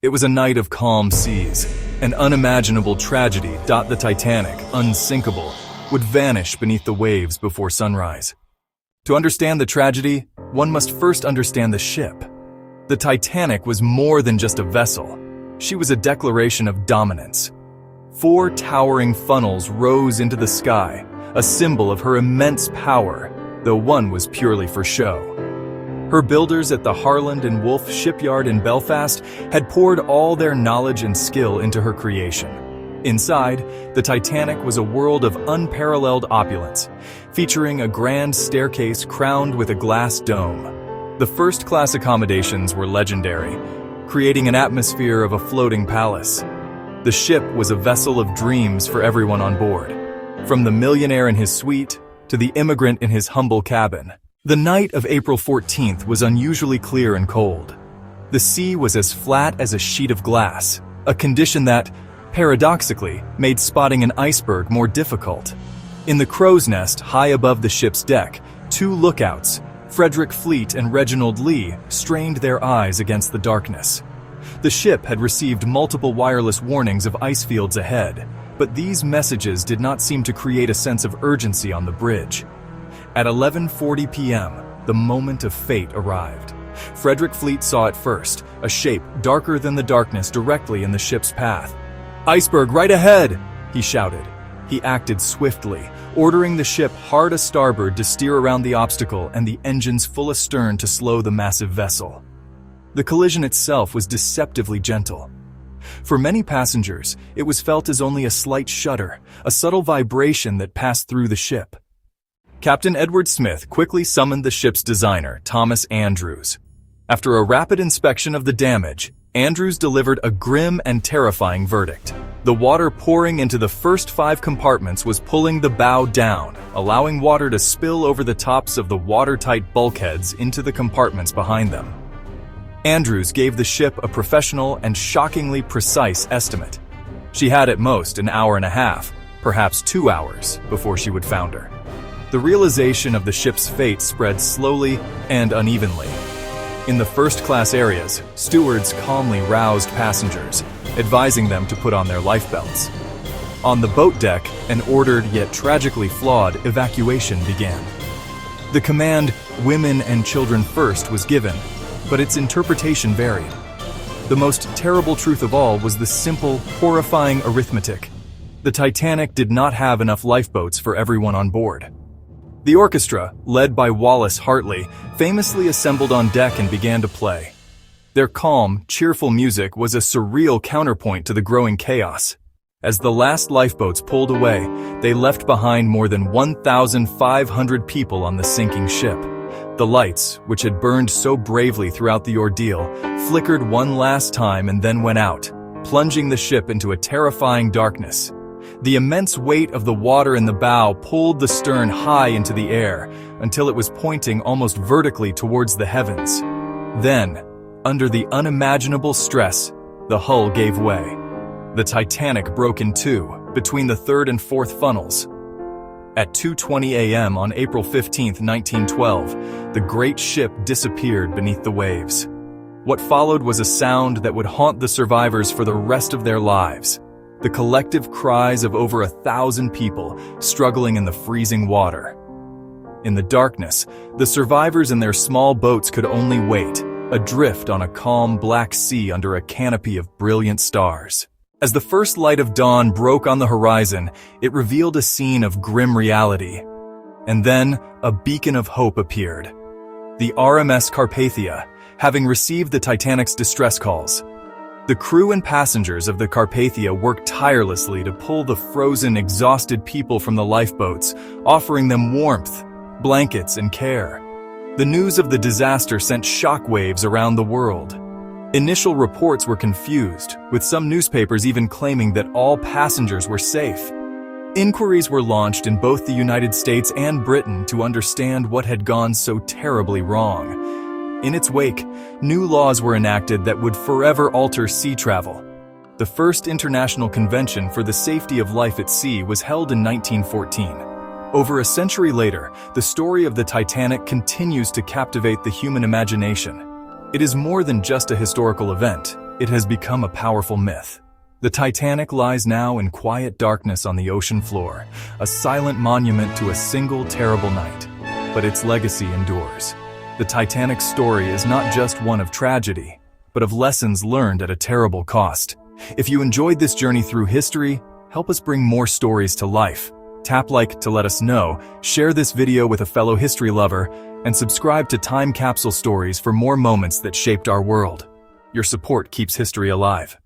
It was a night of calm seas. An unimaginable tragedy. The Titanic, unsinkable, would vanish beneath the waves before sunrise. To understand the tragedy, one must first understand the ship. The Titanic was more than just a vessel. She was a declaration of dominance. 4 towering funnels rose into the sky, a symbol of her immense power, though one was purely for show. Her builders at the Harland and Wolff shipyard in Belfast had poured all their knowledge and skill into her creation. Inside, the Titanic was a world of unparalleled opulence, featuring a grand staircase crowned with a glass dome. The first-class accommodations were legendary, creating an atmosphere of a floating palace. The ship was a vessel of dreams for everyone on board, from the millionaire in his suite to the immigrant in his humble cabin. The night of April 14th was unusually clear and cold. The sea was as flat as a sheet of glass, a condition that, paradoxically, made spotting an iceberg more difficult. In the crow's nest high above the ship's deck, 2 lookouts, Frederick Fleet and Reginald Lee, strained their eyes against the darkness. The ship had received multiple wireless warnings of ice fields ahead, but these messages did not seem to create a sense of urgency on the bridge. At 11:40 p.m., the moment of fate arrived. Frederick Fleet saw it first, a shape darker than the darkness directly in the ship's path. "Iceberg right ahead!" he shouted. He acted swiftly, ordering the ship hard a starboard to steer around the obstacle and the engines full astern to slow the massive vessel. The collision itself was deceptively gentle. For many passengers, it was felt as only a slight shudder, a subtle vibration that passed through the ship. Captain Edward Smith quickly summoned the ship's designer, Thomas Andrews. After a rapid inspection of the damage, Andrews delivered a grim and terrifying verdict. The water pouring into the first 5 compartments was pulling the bow down, allowing water to spill over the tops of the watertight bulkheads into the compartments behind them. Andrews gave the ship a professional and shockingly precise estimate. She had at most an hour and a half, perhaps 2 hours, before she would founder. The realization of the ship's fate spread slowly and unevenly. In the first-class areas, stewards calmly roused passengers, advising them to put on their lifebelts. On the boat deck, an ordered yet tragically flawed evacuation began. The command, "Women and children first," was given, but its interpretation varied. The most terrible truth of all was the simple, horrifying arithmetic. The Titanic did not have enough lifeboats for everyone on board. The orchestra, led by Wallace Hartley, famously assembled on deck and began to play. Their calm, cheerful music was a surreal counterpoint to the growing chaos. As the last lifeboats pulled away, they left behind more than 1,500 people on the sinking ship. The lights, which had burned so bravely throughout the ordeal, flickered one last time and then went out, plunging the ship into a terrifying darkness. The immense weight of the water in the bow pulled the stern high into the air until it was pointing almost vertically towards the heavens. Then, under the unimaginable stress, the hull gave way. The Titanic broke in 2 between the 3rd and 4th funnels. At 2:20 a.m. on April 15, 1912, the great ship disappeared beneath the waves. What followed was a sound that would haunt the survivors for the rest of their lives. The collective cries of over 1,000 people struggling in the freezing water. In the darkness, the survivors in their small boats could only wait, adrift on a calm black sea under a canopy of brilliant stars. As the first light of dawn broke on the horizon, it revealed a scene of grim reality. And then, a beacon of hope appeared. The RMS Carpathia, having received the Titanic's distress calls. The crew and passengers of the Carpathia worked tirelessly to pull the frozen, exhausted people from the lifeboats, offering them warmth, blankets, and care. The news of the disaster sent shockwaves around the world. Initial reports were confused, with some newspapers even claiming that all passengers were safe. Inquiries were launched in both the United States and Britain to understand what had gone so terribly wrong. In its wake, new laws were enacted that would forever alter sea travel. The first international convention for the safety of life at sea was held in 1914. Over a century later, the story of the Titanic continues to captivate the human imagination. It is more than just a historical event. it has become a powerful myth. The Titanic lies now in quiet darkness on the ocean floor, a silent monument to a single terrible night. But its legacy endures. The Titanic's story is not just one of tragedy, but of lessons learned at a terrible cost. If you enjoyed this journey through history, help us bring more stories to life. Tap like to let us know, share this video with a fellow history lover, and subscribe to Time Capsule Stories for more moments that shaped our world. Your support keeps history alive.